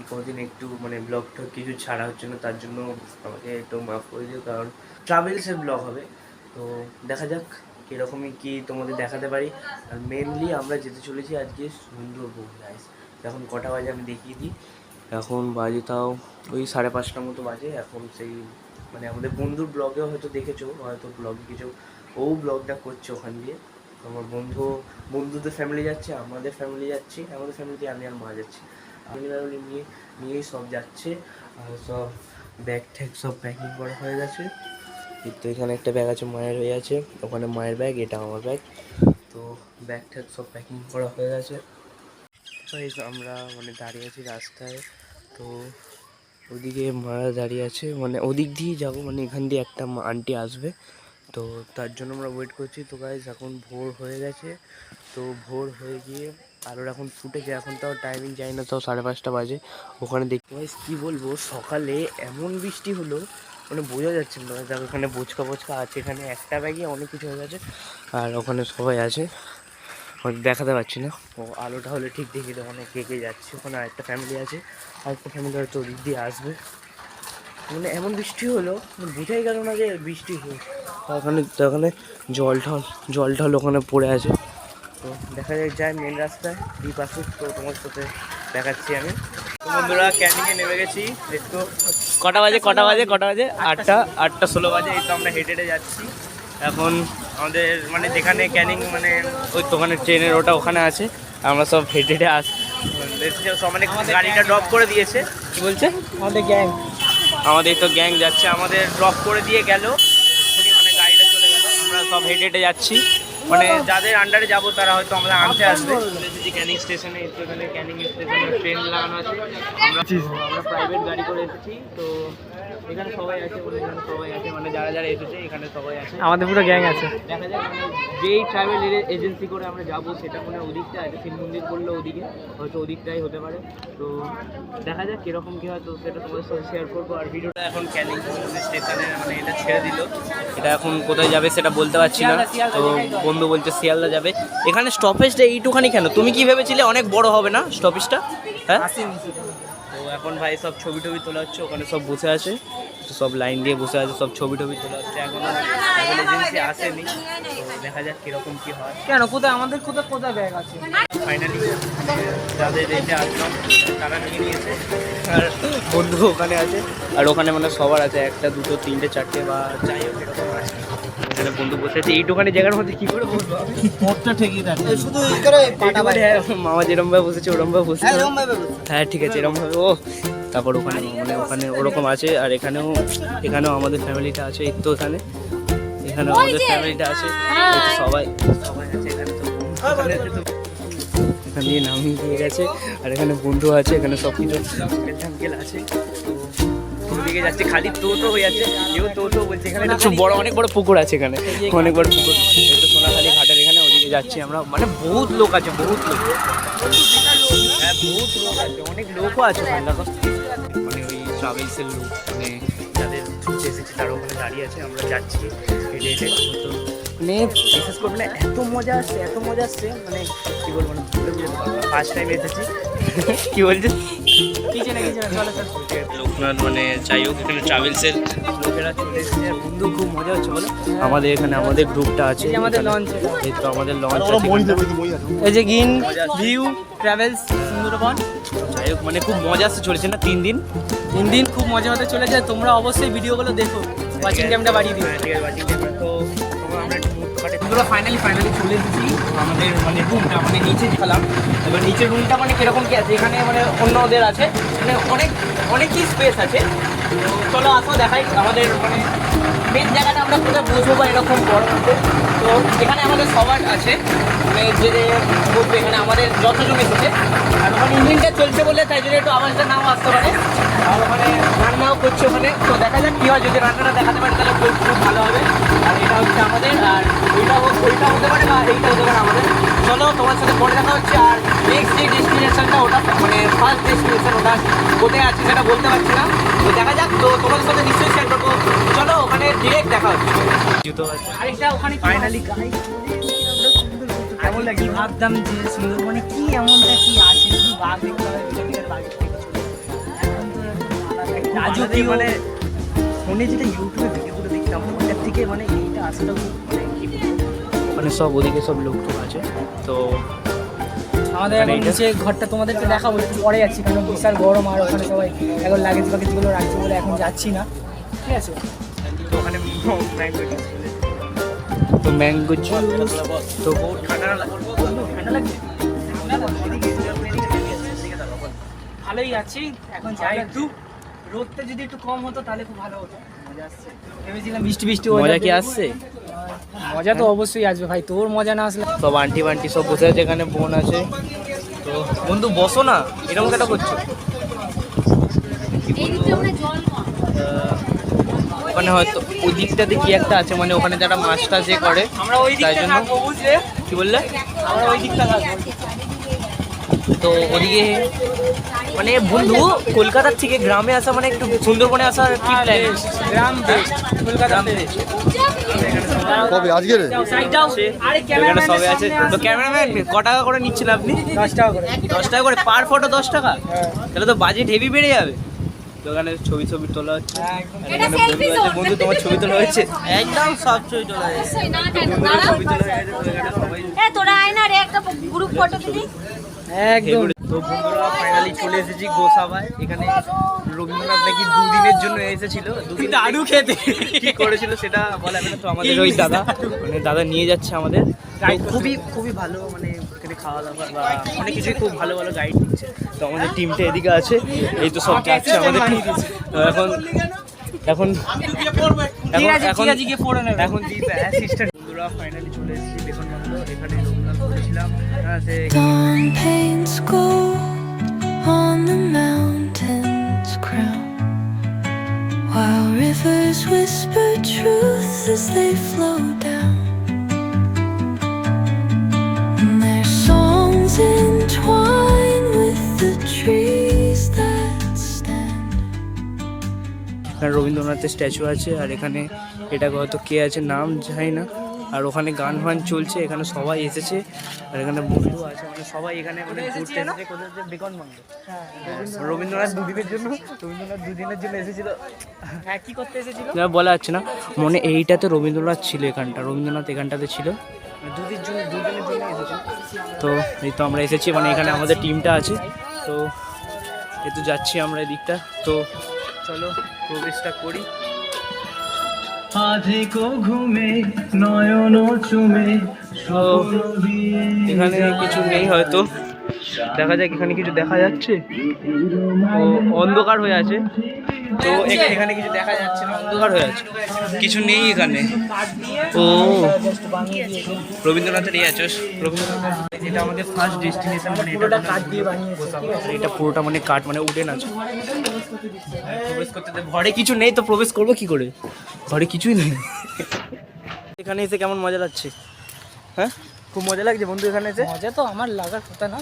কোনোদিন একটু মানে ব্লগটা কিছু ছাড়া হচ্ছে না, তার জন্য আমাকে একটু মাফ করে দিও, কারণ ট্রাভেলসের ব্লগ হবে। তো দেখা যাক কীরকমই কী তোমাদের দেখাতে পারি। আর মেনলি আমরা যেতে চলেছি আজকে সুন্দরবন গাইস। এখন কটা বাজে আমি দেখিয়ে দিই। এখন বাজে তাও ওই 5:30 মতো বাজে। এখন সেই মানে আমাদের বন্ধুর ব্লগেও হয়তো দেখেছো, হয়তো ব্লগে কিছু ও ব্লগটা করছে ওখান দিয়ে। তো আমার বন্ধুদের ফ্যামিলি যাচ্ছে, আমাদের ফ্যামিলি যাচ্ছি, আমাদের ফ্যামিলিতে আমি আর মা যাচ্ছি। আমি নিয়েই সব যাচ্ছে। আর সব ব্যাগ ট্যাগ সব প্যাকিং করা হয়ে গেছে। তো এখানে একটা ব্যাগ আছে মায়ের হয়ে আছে, ওখানে মায়ের ব্যাগ, এটা আমার ব্যাগ। তো ব্যাগ ট্যাগ সব প্যাকিং করা হয়ে গেছে। তো এই আমরা মানে দাঁড়িয়ে আছি রাস্তায়। তো ওদিকে মারা দাঁড়িয়ে আছে, মানে ওদিক দিয়েই যাবো, মানে এখান দিয়ে একটা আন্টি আসবে, তো তার জন্য আমরা ওয়েট করছি। তো গাইজ এখন ভোর হয়ে গেছে। তো ভোর হয়ে গিয়ে আলোর এখন ফুটেছে, এখন তাও টাইমিং যাই না, তাও 5:30 বাজে। ওখানে দেখতে পাই কী বলবো, সকালে এমন বৃষ্টি হলো মানে বোঝা যাচ্ছে না। দেখো এখানে বোচকা আছে, এখানে একটা ব্যাগে অনেক কিছু হয়ে গেছে। আর ওখানে সবাই আছে, দেখাতে পারছি না। ও আলোটা হলে ঠিক দেখিয়ে দেবো অনেক কে যাচ্ছে। ওখানে আরেকটা ফ্যামিলি আছে, আরেকটা ফ্যামিলি হয়তো ওদিক দিয়ে আসবে। মানে এমন বৃষ্টি হলো বোঝাই গেল না যে বৃষ্টি হলো। ওখানে জল ঢল ওখানে পড়ে আছে। তো দেখা যায় মেন রাস্তায় দ্বীপ আসুক, তো তোমার সাথে দেখাচ্ছি আমি। বন্ধুরা ক্যানিংয়ে নেমে গেছি। একটু কটা বাজে 8:16 বাজে। এই তো আমরা হেঁটে যাচ্ছি এখন। আমাদের মানে যেখানে ক্যানিং মানে ওই দোকানের ট্রেনের ওটা ওখানে আছে, আমরা সব হেঁটে সব মানে গাড়িটা ড্রপ করে দিয়েছে। কি বলছে? আমাদের তো গ্যাং যাচ্ছে, আমাদের ড্রপ করে দিয়ে গেল, মানে গাড়িটা চলে গেল। আমরা সব হেঁটে যাচ্ছি, মানে যাদের আন্ডারে যাবো তারা হয়তো আমরা আনতে আসবে। ক্যানিং স্টেশনে এখানে ক্যানিং স্টেশনে ট্রেন লাগানো আছে। আমরা প্রাইভেট গাড়ি করে এসেছি। তো এখানে সবাই আছে, মানে যারা এসেছে এখানে সবাই আছে, আমাদের পুরো গ্যাং আছে। দেখা যাক মানে যেই ট্রাভেল এজেন্সি করে আমরা যাবো সেটা মানে ওদিকটা আছে, শিব মন্দির বললো ওদিকে, হয়তো ওদিকটাই হতে পারে। তো দেখা যাক কীরকম কী হয়, তো সেটা তোমাদের সাথে শেয়ার করবো। আর ভিডিওটা এখন ক্যানিং স্টেশনে মানে এটা ছেড়ে দিল, এটা এখন কোথায় যাবে সেটা বলতে পারছি না। তো বন্ধু বলছে শিয়ালদা যাবে। এখানে স্টপেজটা এইটুখানি কেন? তুমি কি ভেবেছিলে অনেক বড় হবে না স্টপেজটা? হ্যাঁ, তো এখন ভাই সব ছবি তোলা হচ্ছে, ওখানে সব বসে আছে, তো সব লাইন দিয়ে বসে আছে, সব ছবি তোলা হচ্ছে। এখনো ট্রাভেল এজেন্সি আসেনি, তো দেখা যাক কীরকম কী হয়। কেন কোথায় আমাদের কোথায় ব্যাগ আছে? ফাইনালি যাদের রেটে আসলাম তারা নিয়ে নিয়েছে, আর বন্ধু ওখানে আছে, আর ওখানে মানে সবার আছে, 1, 2, 3, 4 বা যাই হোক এরকম আছে। এখানে বন্ধু বসে আছে, এইটুখানি জায়গার মধ্যে কী করে বসবো? মোটটা ঠিকই থাকে, শুধু মামা যেরমভাবে বসেছে ওরমভাবে বসে। হ্যাঁ ঠিক আছে, এরমভাবে। ও তারপর ওখানে মানে ওখানে ওরকম আছে, আর এখানেও আমাদের ফ্যামিলিটা আছে। এই তো এখানেও আমাদের ফ্যামিলিটা আছে, সবাই আছে এখানে। তো এখান দিয়ে নামিয়ে দিয়ে গেছে, আর এখানে বন্ধু আছে, এখানে সব কিছু আঙ্কেল আছে। দিকে যাচ্ছে, খালি টোটো হয়ে যাচ্ছে, কেউ টোটো বলছে। এখানে একটা অনেক বড় পুকুর আছে, এখানে অনেক বড় পুকুর। একটু সোনাখালি ঘাটের এখানে ওদিকে যাচ্ছি আমরা, মানে বহুত লোক আছে, বহুত লোক। হ্যাঁ বহুত লোক আছে, অনেক লোকও আছে ওখানে। দেখো মানে ওই ট্রাভেলসের লোক, মানে যাদের ঘুরতে এসেছে তারা ওখানে দাঁড়িয়ে আছে। আমরা যাচ্ছি হেঁটে হেঁটে। তো মানে বিশেষ করে মানে এত মজা আসছে মানে কী বলবো, মানে ফার্স্ট টাইম এসেছি। কী বলছিস? লোকনাথ মানে যাই হোক, এখানে ট্রাভেলসের লোকেরা চলে এসেছে, বন্ধু খুব মজা হচ্ছে বলো। আমাদের এখানে আমাদের গ্রুপটা আছে, আমাদের লঞ্চ, এই তো আমাদের লঞ্চ আছে, এই যে গ্রিন ভিউ ট্রাভেলস সুন্দরবন। যাই হোক মানে খুব মজা আসতে চলেছে না, 3 দিন খুব মজা হতে চলেছে। তোমরা অবশ্যই ভিডিওগুলো দেখো, ওয়াচিং টাইমটা বাড়িয়ে দিও। ঠিক আছে, ওয়াচিং টাইমটা। তো আমরা ফাইনালি চলে এসেছি আমাদের মানে রুমটা, মানে নিচে খেলাম। এবার নিচের রুমটা মানে কীরকম কী আছে, এখানে মানে অন্যদের আছে, মানে অনেকই স্পেস আছে। তো চলো আসো দেখাই আমাদের মানে মেন জায়গাটা আমরা কোথায় বসবো বা এরকম বড় মতো। তো এখানে আমাদের সবার আছে, মানে যে বসবে এখানে আমাদের যতজন এসেছে। আর ওখানে ইঞ্জিনটা চলছে বলে তাই জন্য একটু আওয়াজটা নাও আসতে পারে, আর ওখানে রান্নাও করছে ওখানে। তো দেখা যাক কী হয়, যদি রান্নাটা দেখাতে পারে তাহলে খুব ভালো হবে। আর এটা হচ্ছে আমাদের, আর ওইটা হতে পারে বা এইটা হতে পারে আমাদের। চলো তোমার সাথে পরে দেখা হচ্ছে। আর নেক্সট যে ডেস্টিনেশনটা, ওটা মানে ফার্স্ট ডেস্টিনেশন, ওটা কোথায় আছে সেটা বলতে পারছি না। তো দেখা যাক, তো তোমাদের সাথে নিশ্চয়ই শেয়ার করবো। চলো ওখানে ডিরেক্ট দেখা হচ্ছে। আরেকটা ওখানে ফাইনালি কেমন লাগে ভাবতাম যে সুন্দরবনে কি এমনটা কি আছে, শুধু বাঘ দেখতে হবে, বাঘ থেকে রাজকীয় মানে ফোনে যেটা ইউটিউবে ভিডিওগুলো দেখতাম ওটার থেকে মানে এইটা আসাটা খুব মানে কি বলবো, মানে সব ওদিকে সব লোক টোক আছে। তো আমাদের এখন মানে এটা- নিচে ঘরটা তোমাদেরকে দেখাবো, একটু পরে যাচ্ছি কারণ বিশাল গরম, আর ওখানে সবাই এখন লাগেজ বাগেজগুলো রাখছে বলে এখন যাচ্ছি না, ঠিক আছে। তো ওখানে ম্যাঙ্গো জুস, তো ম্যাঙ্গো জুস তো ঠান্ডা ঠান্ডা লাগছে। ভালোই আছি, এখন যাই একটু, রোদটা যদি একটু কম হতো তাহলে খুব ভালো হতো। মজা আসছে, ভেবেছিলাম বৃষ্টি বৃষ্টি মজা weather কি দেবে। আসছে? মজা তো অবশ্যই আসবে ভাই, তোর মজা না আসলে সব আন্টি বান্টি সব বসে আছে, এখানে বোন আছে। তো বন্ধু বসো না, এরকম কেন করছো? ওখানে হয়তো ওই দিকটাতে কি একটা আছে, মানে ওখানে যারা মাছটা যে করে আমরা ওই তাই দিকটা জন্য। থাকবো, বুঝলে, কি বললে? আমরা ওই দিকটা থাকবো। তো ওদিকে মানে বন্ধু কলকাতার থেকে গ্রামে আসা মানে একটু সুন্দরবনে আসার কি প্ল্যান? গ্রাম বেস্ট, কলকাতা বেস্ট। কবে আজকে রে? আরে এখানে ক্যামেরাম্যান সবাই আছে। তো ক্যামেরাম্যান ক টাকা করে নিচ্ছেন আপনি? 10 টাকা করে। 10 টাকা করে পার ফটো, 10 টাকা? হ্যাঁ। তাহলে তো বাজেট হেভি বেড়ে যাবে। তো ওখানে ছবি ছবি তোলা হচ্ছে। হ্যাঁ, একদম। আর এখানে বন্ধু আছে। বন্ধু তোমার ছবি তোলা হয়েছে? একদম সব ছবি তোলা হয়েছে। অবশ্যই না কেন বন্ধুরা দাঁড়াও। ছবি তোলা হয়েছে, তো এখানে সবাই এ তোরা আয় না রে, একটা গ্রুপ ফটো তুলি। একদম। তো বন্ধুরা ফাইনালি চলে এসেছি গোসাবায়। এখানে রবীন্দ্রনাথ নাকি 2 দিনের জন্য এসেছিল। 2 দিন দারু খেতে কি করেছিল সেটা বলা যাবে না। তো আমাদের ওই দাদা, মানে দাদা নিয়ে যাচ্ছে আমাদের। তো খুবই খুবই ভালো, মানে এখানে খাওয়া দাওয়া বা অনেক কিছুই খুব ভালো ভালো গাইড দিচ্ছে। তো আমাদের টিমটা এদিকে আছে, এই তো সব যাচ্ছে আমাদের team। তো এখন এখন ঠিক আছে, এখন ঠিক আছে, গিয়ে পড়ে নেবে। এখন দি অ্যাসিস্ট্যান্ট। বন্ধুরা ফাইনালি চলে এসেছি বেতন বাংলো। এখানে রবীন্দ্রনাথ করেছিলাম। হ্যাঁ, সে Dawn paints gold on the mountain's crown, while rivers whisper truth as they flow down, and their songs entwine with the trees that stand. এখানে রবীন্দ্রনাথের স্ট্যাচু আছে, আর এখানে এটা হয়তো কে আছে নাম জানি না। আর ওখানে গান ফান চলছে, এখানে সবাই এসেছে। আর এখানে বন্ধু আছে, মানে সবাই এখানে মানে ঘুরতে এসেছে। কোথায় যে বেকন বাংলো। রবীন্দ্রনাথ 2 দিনের জন্য, রবীন্দ্রনাথ 2 দিনের জন্য এসেছিল। হ্যাঁ, কি করতে এসেছিল? যা বলা যাচ্ছে না, মনে এইটাতে রবীন্দ্রনাথ ছিল, এখানটা রবীন্দ্রনাথ এখানটাতে ছিল। 2 দিনের জন্য এসেছে। তো এই তো আমরা এসেছি, মানে এখানে আমাদের টিমটা আছে। তো এই তো যাচ্ছি আমরা এদিকটা। তো চলো প্রবেশটা করি। ঘুমে নয়ন চুমে, এখানে কিছু নেই হয়তো, দেখা যাক এখানে কিছু দেখা যাচ্ছে। ও অন্ধকার হয়ে আছে, তো এখানে কিছু দেখা যাচ্ছে না, অন্ধকার হয়ে আছে, কিছু নেই এখানে। ও রবীন্দ্রনাথের এই আছে, রবীন্দ্রনাথ এটা আমাদের ফার্স্ট ডেস্টিনেশন, মানে পুরোটা কাঠ দিয়ে বানিয়েছে, ঠিক আছে? এটা পুরোটা মানে কাঠ, মানে উডেন আছে। প্রবেশ করতে ঘরে কিছু নেই, তো প্রবেশ করবো কি করে? ঘরে কিছুই নেই। এখানে এসে কেমন মজা লাগছে? হ্যাঁ, খুব মজা লাগছে বন্ধু এখানে এসে। মজা তো আমার লাগার কথা না।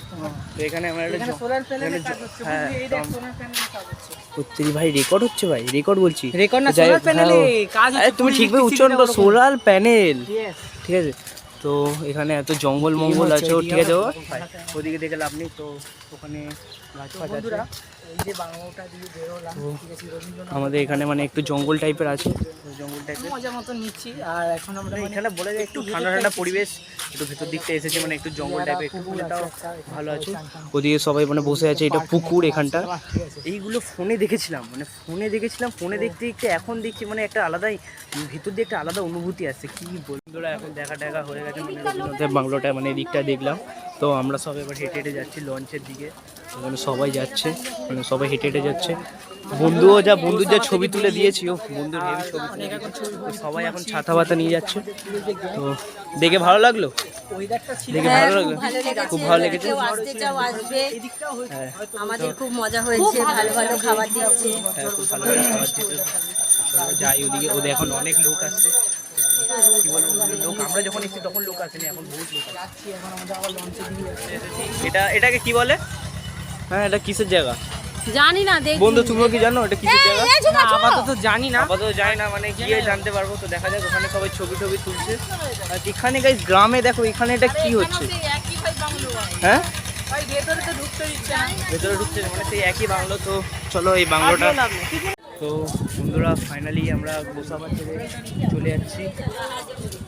তো এখানে আমরা একটা এখানে সোলার প্যানেলের কাজ হচ্ছে, হ্যাঁ, বুঝলি? এই দেখ সোলার প্যানেলের কাজ হচ্ছে। সত্যি ভাই রেকর্ড হচ্ছে, ভাই রেকর্ড বলছি। রেকর্ড না, যাই হোক, সোলার প্যানেলে কাজ আরে হচ্ছে। তুমি পুরো ঠিকভাবে electricity উচ্চারণ করো, develop সোলার প্যানেল, Yes. ঠিক আছে। তো এখানে এত জঙ্গল মঙ্গল হচ্ছে, আছে, ও ঠিক আছে, ও এদিকে ওদিকে দেখে লাভ নেই। তো ওখানে গাছ তো ফাছ আছে। বন্ধুরা, এই যে বাংলোটা দিয়ে বেরোলাম, ঠিক আছে, রবীন্দ্রনাথ আমাদের এখানে মানে একটু জঙ্গল টাইপের আছে, জঙ্গল টাইপের। মজা মতো নিচ্ছি। আর এখন আমরা মানে এখানে বলে যায় একটু ঠান্ডা ঠান্ডা পরিবেশ, একটু ভেতর দিকটা এসেছে, মানে একটু জঙ্গল টাইপের, একটু পুকুর ফুলটাও আছে একটা, ভালো আছে। ওদিকে সবাই মানে বসে আছে, এটা পুকুর এখানটা। ঠিক আছে। এইগুলো ফোনে দেখেছিলাম, মানে ফোনে দেখেছিলাম, ফোনে দেখতে দেখতে এখন দেখছি মানে একটা আলাদাই ভিতর দিয়ে একটা আলাদা অনুভূতি আসছে। কি বন্ধুরা এখন দেখা টাকা হয়ে গেছে, মানে রবীন্দ্রনাথের বাংলোটা মানে এদিকটা দেখলাম। তো আমরা সব এবার হেঁটে হেঁটে যাচ্ছি লঞ্চের দিকে। এখানে সবাই যাচ্ছে, মানে সবাই হেঁটে হেঁটে যাচ্ছে। বন্ধুও বন্ধুর যা ছবি তুলে দিয়েছি, ও বন্ধুর হেভি ছবি তুলে দিয়েছে। তো সবাই এখন ছাতা পাতা নিয়ে যাচ্ছে। তো দেখে ভালো লাগলো, ওয়েদারটা ছিল দেখে হ্যাঁ, ভালো খুব লাগলো, ভালো লেগেছে। খুব ভালো লেগেছে। কেউ আসতে চাও আসবে, হ্যাঁ, আমাদের খুব মজা হয়েছে, ভালো ভালো খাবার দিচ্ছে। হ্যাঁ, খুব ভালো ভালো খাবার দিতে। চলো যাই ওদিকে, ওদের এখন অনেক লোক আসছে। কি বলবো, লোক আমরা যখন এসেছি তখন লোক আসেনি, এখন বহুত লোক আসছে। এখন আমাদের আবার লঞ্চে দিয়ে যাচ্ছে। এটাকে কি বলে? হ্যাঁ, এটা কিসের জায়গা জানি না, দেখ বন্ধু, তুমিও কি জানো এটা কিসের জায়গা? না, আপাতত জানি না। আপাতত জানি না, মানে গিয়ে জানতে পারবো। তো দেখা যাক, ওখানে সবাই ছবি টবি তুলছে। আর এখানে গাইস গ্রামে দেখো, এখানে এটা কি হচ্ছে? হ্যাঁ, ভাই ভেতরে তো ঢুকতে দিচ্ছে না। ভেতরে ঢুকছে, মানে সেই একই বাংলো। তো চলো এই বাংলোটা তো বন্ধুরা ফাইনালি আমরা গোসাবা ছেড়ে চলে যাচ্ছি।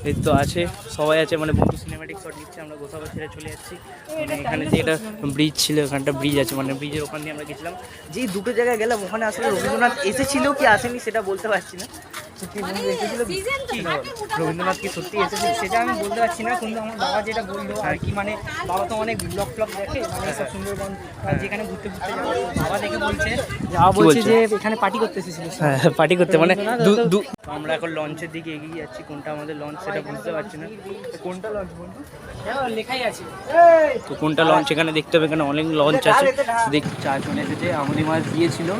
এই তো আছে, সবাই আছে, মানে বন্ধু সিনেম্যাটিক শট নিচ্ছে, আমরা গোসাবা ছেড়ে চলে যাচ্ছি। মানে এখানে যে একটা ব্রিজ ছিল, ওখানটা ব্রিজ আছে, মানে ব্রিজের ওখান দিয়ে আমরা গেছিলাম। যেই দুটো জায়গায় গেলাম ওখানে আসলে রবীন্দ্রনাথ এসেছিল কি আসেনি সেটা বলতে পারছি না। সত্যি বন্ধু এসেছিল কি? রবীন্দ্রনাথ কি সত্যি এসেছিল সেটা আমি বলতে পারছি না, কিন্তু আমার বাবা যেটা বললো আর কি, মানে বাবা তো অনেক ব্লগ ফ্লগ দেখে, মানে সব সুন্দরবন যেখানে ঘুরতে ঘুরতে যাবো, বাবা দেখে বলছে, বাবা বলছে যে এখানে পার্টি করতে এসেছিল। হ্যাঁ, পার্টি করতে, মানে আমরা এখন লঞ্চের দিকে এগিয়ে যাচ্ছি। কোনটা আমাদের লঞ্চ সেটা বুঝতে পারছি না। কোনটা লঞ্চ বন্ধু? হ্যাঁ, লেখাই আছে তো কোনটা লঞ্চ এখানে দেখতে হবে, এখানে অনেক লঞ্চ আছে। দেখ চা চলে এসেছে, আমুদি মাছ দিয়েছিল,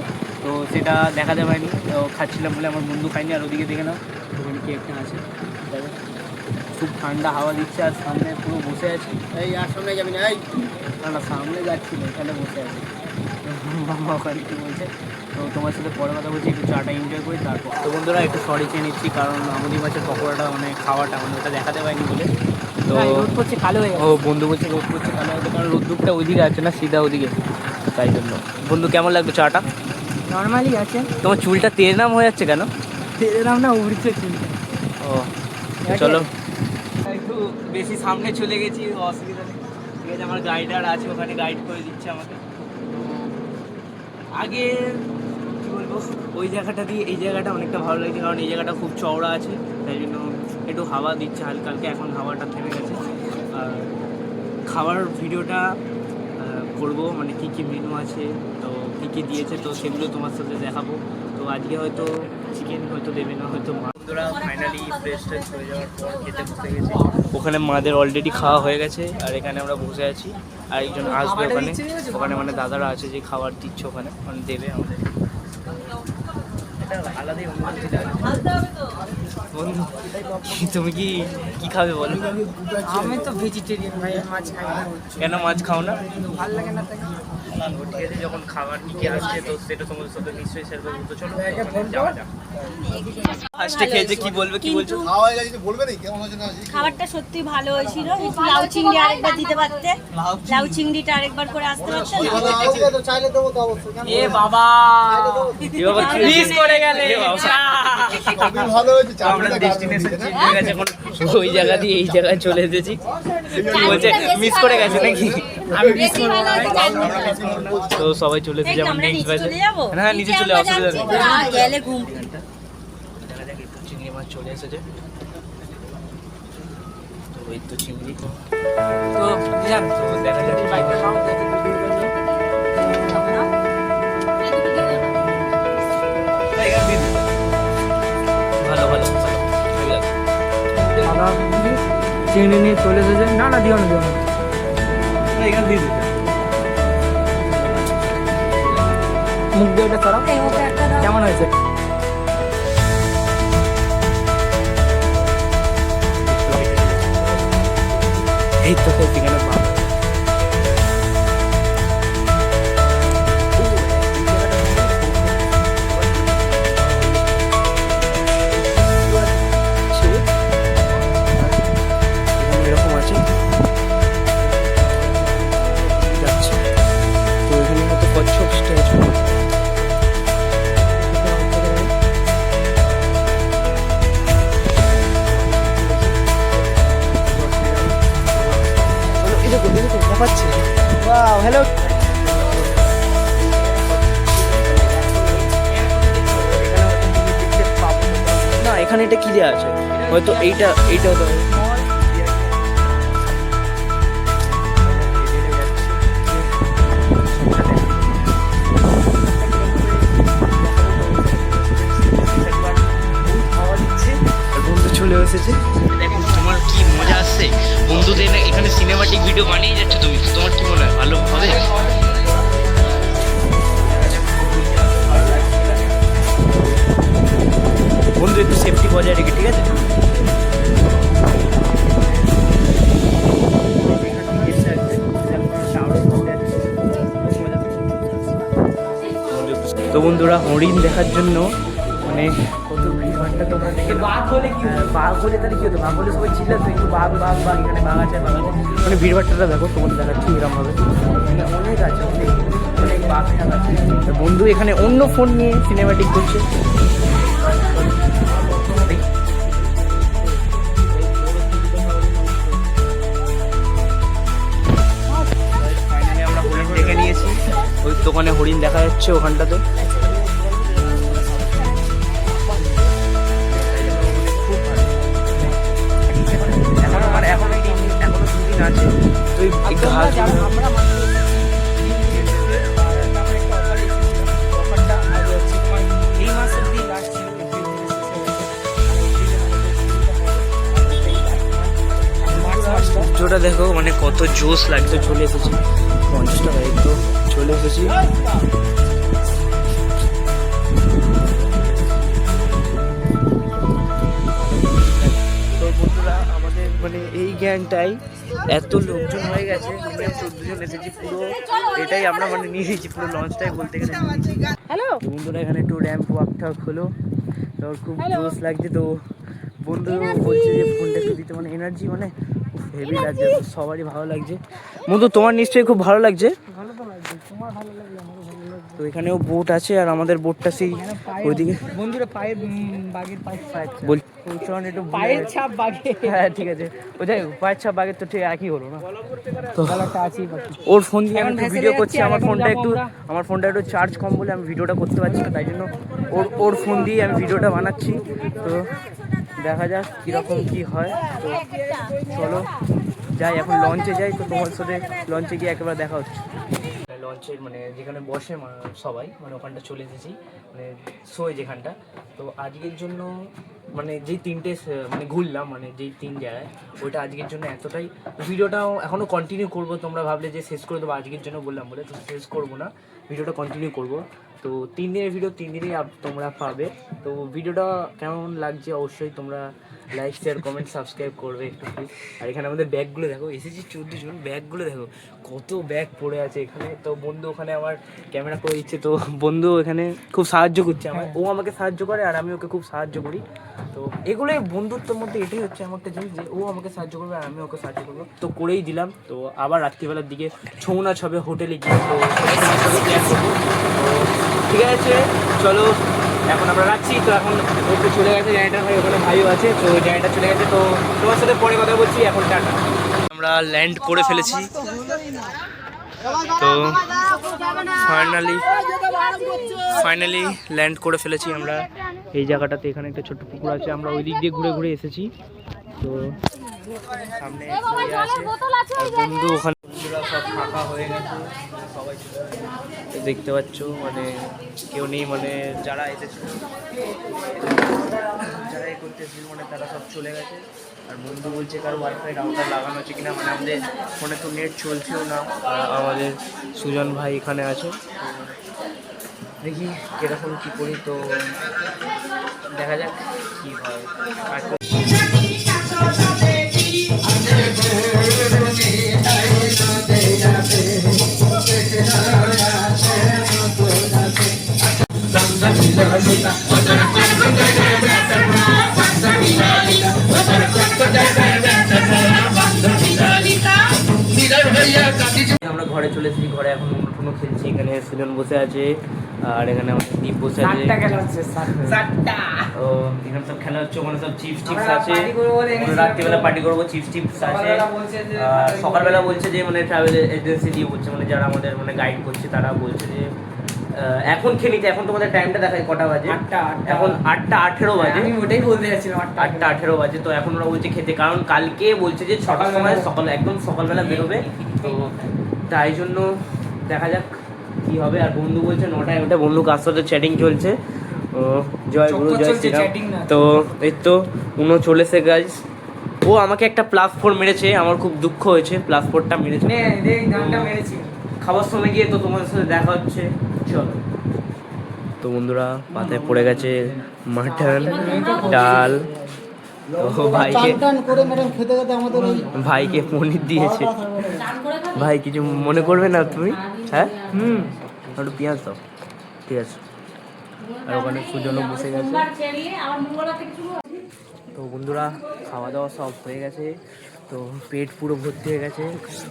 তো সেটা দেখাতে পারিনি, তো খাচ্ছিলাম বলে আমার বন্ধু খাইনি। আর ওদিকে দেখে নাও ওখানে কি একটা আছে, দেখো খুব ঠান্ডা হাওয়া দিচ্ছে। আর সামনে পুরো বসে আছি, এই আর সামনে যাবি না, এই না সামনে যাচ্ছি না, এখানে বসে আছি। বাবা ওখানে কি বলছে, তো তোমার সাথে পরে কথা বলছি, একটু চাটা এনজয় করি তারপর। তো বন্ধুরা একটু সরি চেয়ে নিচ্ছি, কারণ আমুদি মাছের পকোড়াটা মানে খাওয়াটা মানে ওটা দেখাতে পারিনি বলে। তো রোদ করছে কালো হয়ে ও বন্ধু বলছে রোদ করছে কালো হয়তো, কারণ রোদ্দুরটা ওইদিকে আছে না, সিধা ওদিকে, তাই জন্য। বন্ধু কেমন লাগবে চাটা? নর্মালি আছে। তোমার চুলটা তেল নাম হয়ে যাচ্ছে কেন? এরকম না, উড়ছে চুল। ও চলো, একটু বেশি সামনে চলে গেছি, অসুবিধা নেই, ঠিক আছে। আমার গাইডার আছে ওখানে, গাইড করে দিচ্ছে আমাকে। তো আগে কী বলবো, ওই জায়গাটা দিয়ে এই জায়গাটা অনেকটা ভালো লাগছে, কারণ এই জায়গাটা খুব চওড়া আছে, তাই জন্য একটু হাওয়া দিচ্ছে হালকা হালকা। এখন হাওয়াটা থেমে গেছে। আর খাবার ভিডিওটা করব, মানে কী কী মেনু আছে, তো কী কী দিয়েছে, তো সেগুলো তোমার সাথে দেখাবো। তো আজকে হয়তো চিকেন হয়তো দেবে না, হয়তো বন্ধুরা ফাইনালি ফ্রেশ ট্রেশ হয়ে যাওয়ার পর খেতে বসে গেছি। ওখানে মাদের অলরেডি খাওয়া হয়ে গেছে, আর এখানে আমরা বসে আছি। আর একজন আসবে ওখানে, ওখানে মানে দাদারা আছে যে খাবার দিচ্ছে ওখানে, মানে দেবে আমাদের। এটা আলাদাই অনুভূতি লাগে। বন্ধু তুমি কি কি খাবে বলো? আমি তো ভেজিটেরিয়ান ভাই, মাছ খাই না। কেন মাছ খাও না? ভালো লাগে না তাই। ঠিক আছে, যখন খাবার কী কী আসছে তো সেটা তোমাদের সাথে নিশ্চয়ই শেয়ার করবো। তো চলো যাওয়া যাক। ফার্স্টে খেয়েছে কি বলবে, কি বলছো? খাবারটা সত্যি ভালো হয়েছিল। একটু লাউ চিংড়ি আরেকবার দিতে পারতে, লাউ চিংড়িটা আরেকবার করে আসতে পারতে না? এ বাবা, মিস করে গেলে। আমরা ডেস্টিনেশন চেঞ্জ হয়ে গেছে, এখন ওই জায়গা দিয়ে এই জায়গায় চলে এসেছি। কি বলছে, মিস করে গেছে নাকি? আমি মিস করবো না। তো সবাই চলে এসেছে, যেমন নেক্সট ব্যাচে। হ্যাঁ নিচে চলে, অসুবিধা নেই। গেলে ঘুম। দেখা যাক, একটু চিংড়ি মাছ চলে এসেছে। তো এই তো চিংড়ি, তো জান, তো দেখা যাক বাইকটা নাও। ভালো ভালো ভালো চিংড়ি নিয়ে চলে এসেছে। না না, দিও না, দিও না। এখানে দিয়ে দিতে। মুখ দিয়ে ওটা সরাও। কেমন হয়েছে? এই তো এখানে ভালো। এরকম আছে যাচ্ছে, তো এখানে হয়তো কচ্ছপ স্ট্যাচু। হ্যালো, না এখানে এটা কি দেওয়া আছে, হয়তো এইটা হতে পারে। বন্ধু চলে এসেছে, দেখো তোমার কি মজা আসছে। বন্ধুদের এখানে সিনেমাটিক ভিডিও বানিয়ে যাচ্ছে তুমি, তোমার কি মনে হয় ভালো হবে? বন্ধু একটু সেফটি বজায় রেখে, ঠিক আছে? তো বন্ধুরা হরিণ দেখার জন্য মানে কত ভিড়ভাড়টা তোমরা দেখে, বাঘ হলে কি, বাঘ হলে তাহলে কি হতো, বাঘ হলে সবাই ছিল তো একটু বাঘ এখানে বাঘ আছে, মানে ভিড়ভাড়টা দেখো, তোমাদের দেখাচ্ছি এরকম ভাবে। অনেক আছে, অনেক বাঘ আছে। বন্ধু এখানে অন্য ফোন নিয়ে সিনেমাটিক করছে। ফাইনালি আমরা হরিণ দেখে নিয়েছি, ওই দোকানে হরিণ দেখা যাচ্ছে ওখানটাতে। এখনো দুদিন আছে ওই ঘাস এই মাসের দিন আসছে সূর্যটা দেখো মানে কত জোশ লাগছে। চলে এসেছি 50 টাকা তো চলে এসেছি। তো বন্ধুরা আমাদের মানে এই গ্যাংটাই এত লোকজন হয়ে গেছে, আমরা 14 জন এসেছি। পুরো এটাই আমরা মানে নিয়ে নিয়েছি, পুরো লঞ্চটাই বলতে গেলে। বন্ধুরা এখানে একটু র্যাম্প ওয়াক হলো, তো খুব জোশ লাগছে। তো বন্ধু বলছে যে ফোনটা একটু দিতে, মানে এনার্জি মানে হেভি লাগছে, সবারই ভালো লাগছে। বন্ধু তোমার নিশ্চয়ই খুব ভালো লাগছে। তো এখানেও বোট আছে, আর আমাদের বোটটা সেই ওইদিকে। বন্ধুরা পায়ের বাঘের পায়ের বলছো একটু পায়ের ছাপ বাঘে। হ্যাঁ ঠিক আছে, ওই যাই পায়ের ছাপ বাঘের তো ঠিক একই হলো না। তো গলাটা আছেই বাকি। ওর ফোন দিয়ে আমি এখন একটু ভেসে ভিডিও যাচ্ছি, করছি। আর আমার এখন ফোনটা যাবো একটু চার্জ কম বলে আমি ভিডিওটা করতে পারছি না, তাই জন্য ওর ফোন দিয়ে আমি ভিডিওটা বানাচ্ছি। তো দেখা যাক কীরকম কী হয়। তো চলো যাই, এখন লঞ্চে যাই। তো তোমার সাথে লঞ্চে গিয়ে একেবারে দেখা হচ্ছে। লঞ্চের মানে যেখানে বসে সবাই, মানে ওখানটা চলে এসেছি, মানে শোয় যেখানটা। তো আজকের জন্য মানে যেই তিনটে মানে ঘুরলাম, মানে যেই 3 জায়গায়, ওইটা আজকের জন্য এতটাই। ভিডিওটাও এখনও কন্টিনিউ করবো। তোমরা ভাবলে যে শেষ করে দেবো আজকের জন্য বললাম বলে, তো শেষ করবো না, ভিডিওটা কন্টিনিউ করবো। তো 3 দিনের ভিডিও 3 দিনেই তোমরা পাবে। তো ভিডিওটা কেমন লাগছে অবশ্যই তোমরা লাইক শেয়ার কমেন্ট সাবস্ক্রাইব করবে একটু প্লিজ। আর এখানে আমাদের ব্যাগগুলো দেখো, এসেছি 14 জন, ব্যাগগুলো দেখো কত ব্যাগ পড়ে আছে এখানে। তো বন্ধু ওখানে আমার ক্যামেরা করে দিচ্ছে। তো বন্ধু এখানে খুব সাহায্য করছে আমার, ও আমাকে সাহায্য করে আর আমি ওকে খুব সাহায্য করি। তো এগুলোই বন্ধুত্বের মধ্যে এটাই হচ্ছে আমার একটা জিনিস, যে ও আমাকে সাহায্য করবে আর আমি ওকে সাহায্য করবো। তো করেই দিলাম। তো আবার রাত্রিবেলার দিকে ছৌ নাচ হবে হোটেলে গিয়ে, তো প্ল্যান করবো। তো ঠিক আছে চলো এখন আমরা রাখছি। তো এখন একটু চলে গেছে জায়গাটা, ভাই ওখানে ভাইও আছে, তো জায়গাটা চলে গেছে। তো তোমার সাথে পরে কথা বলছি, এখন টাটা। আমরা ল্যান্ড করে ফেলেছি। তো ফাইনালি ল্যান্ড করে ফেলেছি আমরা এই জায়গাটাতে। এখানে একটা ছোট্ট পুকুর আছে, আমরা ওই দিক দিয়ে ঘুরে ঘুরে এসেছি। তো সামনে বন্ধু ওখানে বন্ধুরা সব ফাঁকা হয়ে গেছে, সবাই দেখতে পাচ্ছ মানে কেউ নেই, মানে যারা এসেছিল যারা এ করতে এসেছিল মানে তারা সব চলে গেছে। আর বন্ধু বলছে কারো ওয়াইফাই রাউটার লাগানো আছে কিনা, মানে আমাদের ফোনে তো নেট চলছেও না। আমাদের সুজন ভাই এখানে আছে, দেখি কীরকম কী করি। তো দেখা যাক কী হয়। আর আমরা ঘরে চলে এসেছি, ঘরে এখন কোনো খেলছি। এখানে সুজন বসে আছে, আর এখানে আমাদের দীপ বসে আছে। ও এখানে সব খেলা হচ্ছে, ওখানে সব চিপস আছে। রাত্রিবেলা পার্টি করবো, চিপস আছে। সকালবেলা বলছে যে মানে ট্রাভেল এজেন্সি দিয়ে বলছে, মানে যারা আমাদের মানে গাইড করছে তারা বলছে যে এখন খেয়ে নিতে। এখন তোমাদের টাইমটা দেখাই কটা বাজে, এখন 8:18 বাজে। আমি ওটাই বলতে যাচ্ছিলাম, 8:18 বাজে। তো এখন ওরা বলছে খেতে, কারণ কালকে বলছে যে 6টার সময় একদম সকালবেলা বেরোবে। তো তাই জন্য দেখা যাক কি হবে। আর বন্ধু বলছে 9টায় ওটা, বন্ধু কার সাথে চ্যাটিং চলছে। ও জয় গুরু জয় শ্রীরাম। তো এই তো উনো চলেছে গাইজ। ও আমাকে একটা +4 মেরেছে, আমার খুব দুঃখ হয়েছে। +4টা মেরেছে, খাবার সময় গিয়ে। তো তোমাদের সাথে দেখা হচ্ছে, চলো। তো বন্ধুরা পাতে পড়ে গেছে মাটন, ডাল। তো ভাইকে পনির দিয়েছে। ভাই কিছু মনে করবে না তুমি? হ্যাঁ একটু পেঁয়াজ দাও, ঠিক আছে। আর ওখানে সুজনও বসে গেছে। তো বন্ধুরা খাওয়া দাওয়া সব হয়ে গেছে, তো পেট পুরো ভর্তি হয়ে গেছে।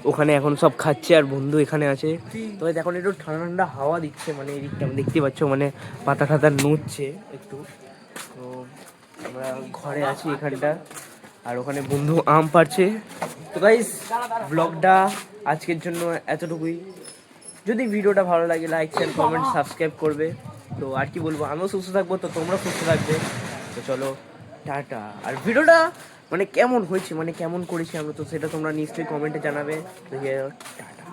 ওখানে এখন সব খাচ্ছে আর বন্ধু এখানে আছে। তো এখন একটু ঠান্ডা ঠান্ডা হাওয়া দিচ্ছে, মানে এদিকটা দেখতে পাচ্ছ, মানে পাতা টাতা নড়ছে একটু। তো আমরা ঘরে আছি এখানটা, আর ওখানে বন্ধু আম পাড়ছে। তো গাইস ব্লগটা আজকের জন্য এতটুকুই। যদি ভিডিওটা ভালো লাগে লাইক শেয়ার কমেন্ট সাবস্ক্রাইব করবে। তো আর কি বলবো, আমিও সুস্থ থাকবো, তো তোমরা সুস্থ থাকবে। তো চলো টাটা। আর ভিডিওটা মানে কেমন হয়েছে, মানে কেমন করেছি আমরা, তো সেটা তোমরা নিশ্চয়ই কমেন্টে জানাবে। তো টাটা।